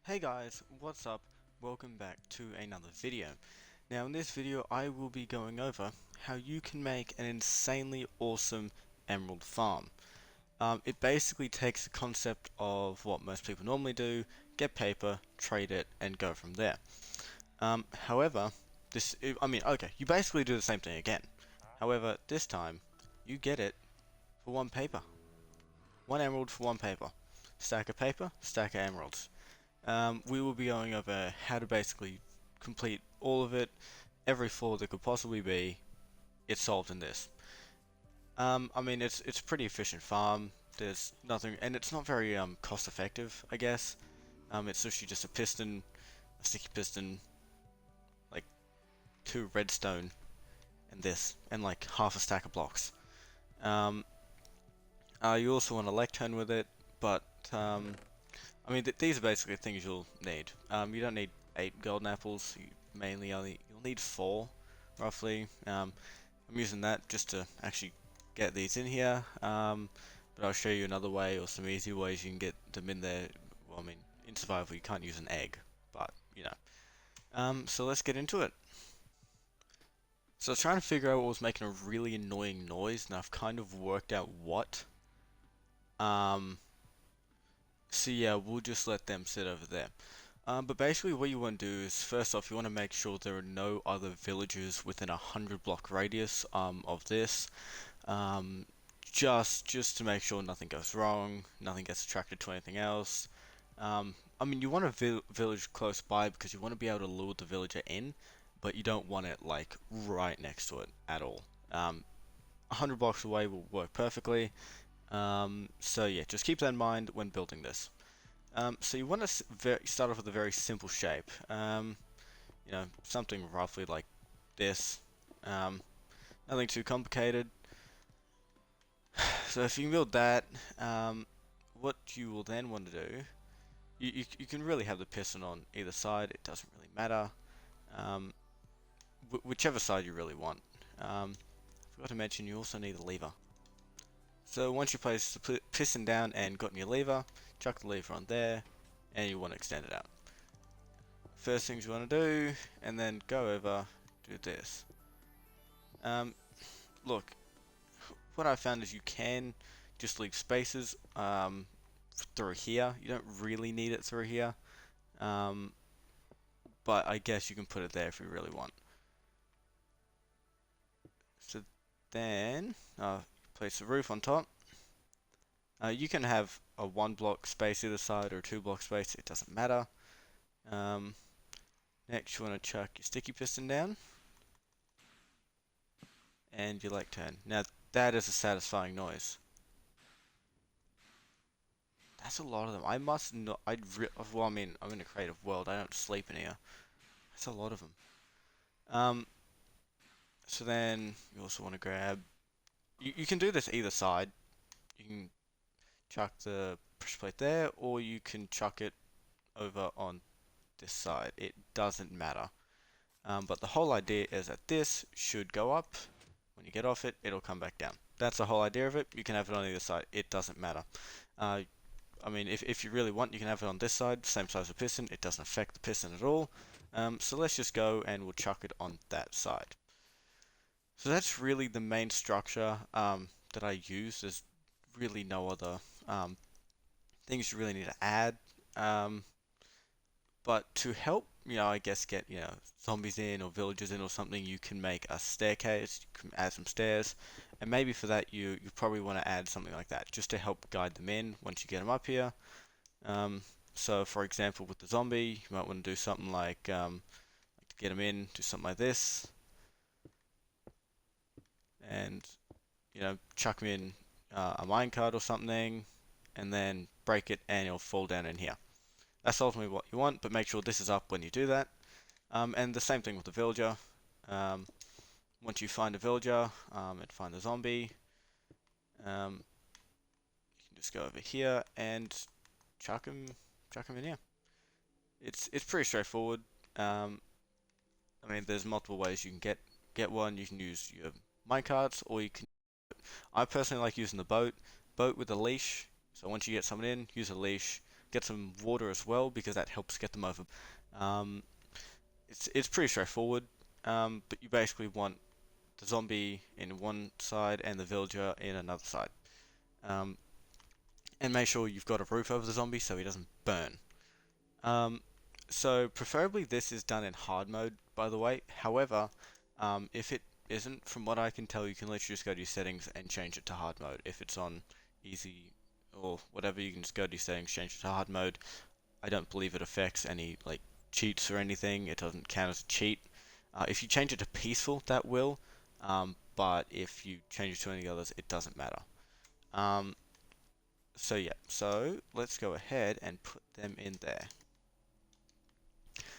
Hey guys, what's up? Welcome back to another video. Now in this video I will be going over how you can make an insanely awesome emerald farm. It basically takes the concept of what most people normally do, get paper, trade it, and go from there. However, okay, you basically do the same thing again. However, this time, you get it for one paper. One emerald for one paper. Stack of paper, stack of emeralds. We will be going over how to basically complete all of it, every flaw there could possibly be. It's solved in this. It's a pretty efficient farm. There's nothing, and it's not very cost effective, I guess. It's literally just a piston, a sticky piston, like two redstone, and this, and like half a stack of blocks. Um, you also want a lectern with it, but these are basically things you'll need. You don't need 8 golden apples. You'll need 4, roughly. I'm using that just to actually get these in here. But I'll show you another way or some easy ways you can get them in there. Well, in survival you can't use an egg, but you know. So let's get into it. So I was trying to figure out what was making a really annoying noise, and I've kind of worked out what. Um, so yeah, we'll just let them sit over there. But basically what you want to do is, first off, you want to make sure there are no other villages within 100 block radius of this. Um, just to make sure nothing goes wrong, nothing gets attracted to anything else. You want a village close by because you want to be able to lure the villager in, but you don't want it like right next to it at all. 100 blocks away will work perfectly. So yeah, just keep that in mind when building this. So you want to start off with a very simple shape. Something roughly like this. Nothing too complicated. So if you can build that, what you will then want to do, you can really have the piston on either side. It doesn't really matter. Um, Whichever side you really want. Forgot to mention you also need a lever. So once you place the piston down and gotten your lever, chuck the lever on there, and you want to extend it out. First things you want to do, and then go over, do this. Look, what I found is you can just leave spaces through here. You don't really need it through here, um, but I guess you can put it there if you really want. So then, place the roof on top. You can have a 1 block space either side or a 2 block space, it doesn't matter. Next you want to chuck your sticky piston down and your lectern. Now that is a satisfying noise. That's a lot of them. I must not. I'm in a creative world. I don't sleep in here. That's a lot of them. Um, so then you also want to grab. You can do this either side. You can chuck the pressure plate there, or you can chuck it over on this side. It doesn't matter. But the whole idea is that this should go up. When you get off it, it'll come back down. That's the whole idea of it. You can have it on either side. It doesn't matter. If you really want, you can have it on this side, same size as piston. It doesn't affect the piston at all. So let's just go and we'll chuck it on that side. So that's really the main structure that I use. There's really no other things you really need to add. But to help, I guess get, zombies in or villagers in or something, you can make a staircase, you can add some stairs, and maybe for that you probably want to add something like that, just to help guide them in once you get them up here. So for example, with the zombie, you might want to do something like to get them in, do something like this, and chuck them in a minecart or something, and then break it, and it'll fall down in here. That's ultimately what you want, but make sure this is up when you do that. And the same thing with the villager. Once you find a villager and find the zombie, you can just go over here and chuck him in here. It's pretty straightforward. There's multiple ways you can get one. You can use your minecarts, or you can. I personally like using the boat with a leash. So once you get someone in, use a leash. get some water as well because that helps get them over. Um, it's pretty straightforward, but you basically want the zombie in one side and the villager in another side. Um, and make sure you've got a roof over the zombie so he doesn't burn. Um, so preferably this is done in hard mode, by the way. However, if it isn't, from what I can tell, you can literally just go to your settings and change it to hard mode. If it's on easy or whatever, you can just go to your settings, change it to hard mode. I don't believe it affects any like cheats or anything. It doesn't count as a cheat. If you change it to peaceful, that will. But if you change it to any others, it doesn't matter. Um, so yeah, so let's go ahead and put them in there.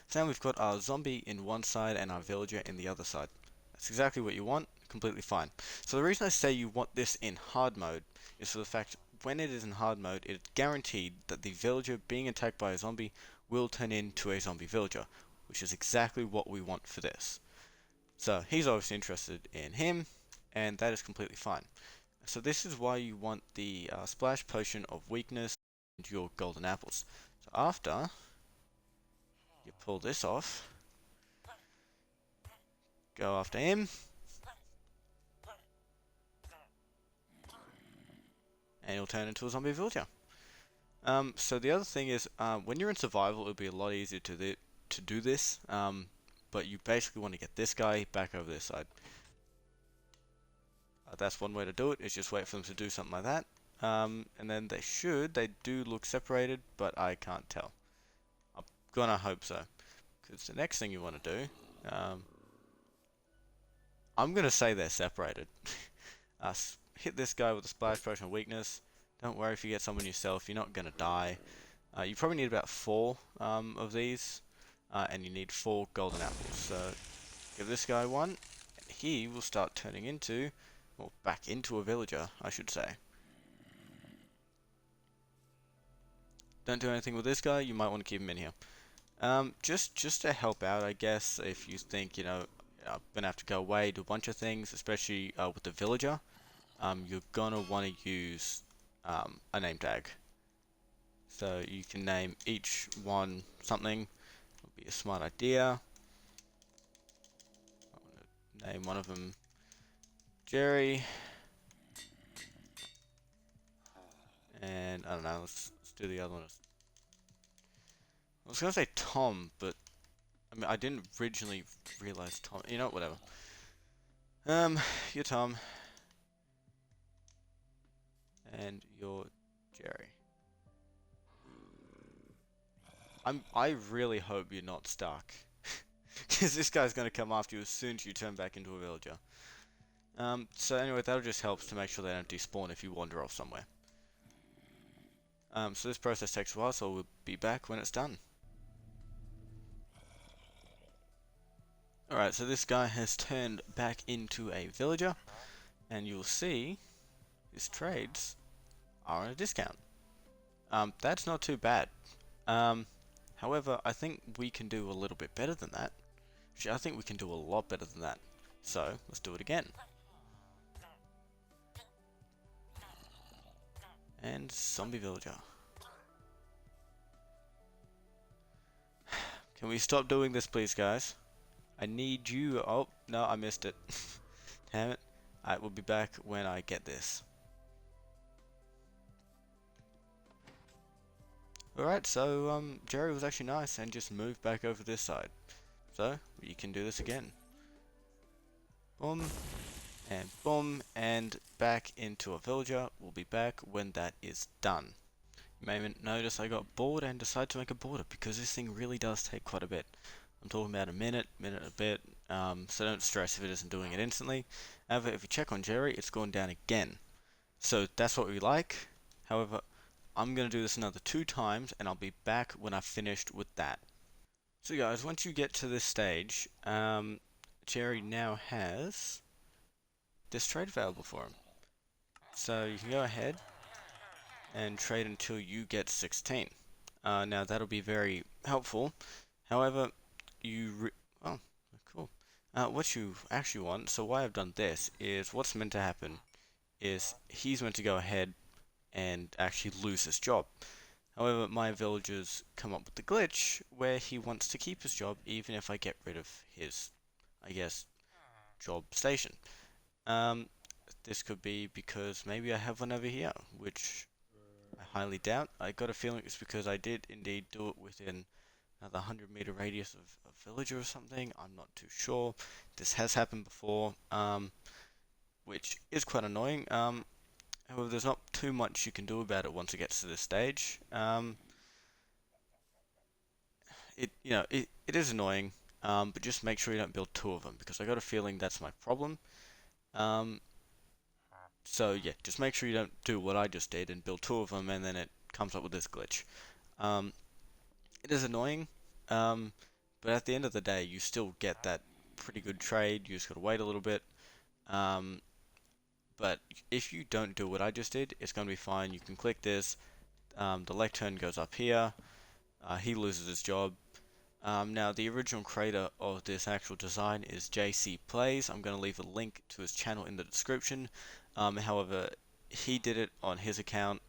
So now we've got our zombie in one side and our villager in the other side. That's exactly what you want, completely fine. So the reason I say you want this in hard mode is for the fact when it is in hard mode, it's guaranteed that the villager being attacked by a zombie will turn into a zombie villager, which is exactly what we want for this. So he's obviously interested in him, and that is completely fine. So this is why you want the splash potion of weakness and your golden apples. So after you pull this off, go after him, and he'll turn into a zombie villager. So the other thing is, when you're in survival, it'll be a lot easier to do this. But you basically want to get this guy back over this side. That's one way to do it, is just wait for them to do something like that. And then they do look separated, but I can't tell. I'm gonna hope so. Because the next thing you want to do, I'm gonna say they're separated. Hit this guy with a splash potion of weakness. Don't worry if you get someone yourself, you're not gonna die. You probably need about 4 of these, and you need 4 golden apples. So give this guy one, and he will start turning into, or back into a villager, I should say. Don't do anything with this guy, you might want to keep him in here. Just to help out, I guess, if you think, I'm gonna have to go away, do a bunch of things, especially with the villager, you're gonna want to use a name tag. So you can name each one something. It'll be a smart idea. I'm gonna name one of them Jerry, and I don't know. Let's do the other one. I was gonna say Tom, but I mean I didn't originally realize Tom. You know, whatever. You're Tom, and you're Jerry. I really hope you're not stuck. Because this guy's going to come after you as soon as you turn back into a villager. So anyway, that just helps to make sure they don't despawn if you wander off somewhere. So this process takes a while, so we'll be back when it's done. Alright, so this guy has turned back into a villager, and you'll see his trades are on a discount. That's not too bad. However, I think we can do a little bit better than that. Actually, I think we can do a lot better than that. So, let's do it again. And zombie villager. Can we stop doing this, please, guys? I need you. Oh, no, I missed it. Damn it. I will be back when I get this. Alright, so, Jerry was actually nice and just moved back over this side. So, we can do this again. Boom, and back into a villager. We'll be back when that is done. You may notice I got bored and decided to make a border because this thing really does take quite a bit. I'm talking about a minute a bit, so don't stress if it isn't doing it instantly. However, if you check on Jerry, it's gone down again. So that's what we like. However, I'm going to do this another 2 times and I'll be back when I've finished with that. So guys, once you get to this stage, Jerry now has this trade available for him. So you can go ahead and trade until you get 16. Now that'll be very helpful. However, oh, cool. What you actually want, so why I've done this, is what's meant to happen is he's meant to go ahead and actually lose his job. However, my villagers come up with the glitch where he wants to keep his job even if I get rid of his, I guess, job station. Um, this could be because maybe I have one over here, which I highly doubt. I got a feeling it's because I did indeed do it within the 100-meter radius of a villager or something. I'm not too sure. This has happened before, which is quite annoying. However, there's not too much you can do about it once it gets to this stage. It is annoying, but just make sure you don't build two of them because I got a feeling that's my problem. Um, so yeah, just make sure you don't do what I just did and build two of them, and then it comes up with this glitch. Um, it is annoying, um, but at the end of the day, you still get that pretty good trade. You just gotta wait a little bit. Um, but if you don't do what I just did, it's gonna be fine. You can click this. The lectern goes up here. He loses his job. Now, the original creator of this actual design is JC Plays. I'm going to leave a link to his channel in the description. However, he did it on his account,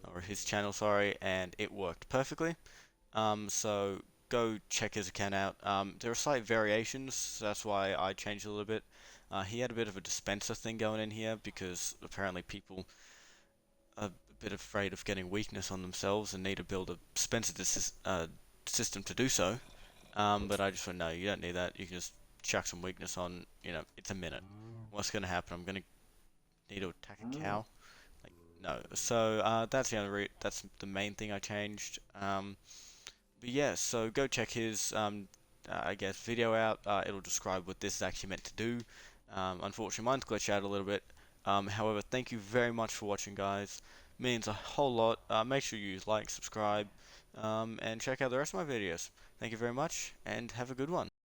or his channel, sorry, and it worked perfectly. So go check his account out. There are slight variations, so that's why I changed a little bit. He had a bit of a dispenser thing going in here because apparently people are a bit afraid of getting weakness on themselves and need to build a dispenser system to do so. But I just went, no, you don't need that. You can just chuck some weakness on, it's a minute. What's gonna happen? I'm gonna need to attack a cow? Like, no. So, that's the that's the main thing I changed. But yeah, so go check his, I guess, video out. It'll describe what this is actually meant to do. Unfortunately, mine's glitched out a little bit. However, thank you very much for watching, guys. Means a whole lot. Make sure you like, subscribe, and check out the rest of my videos. Thank you very much, and have a good one.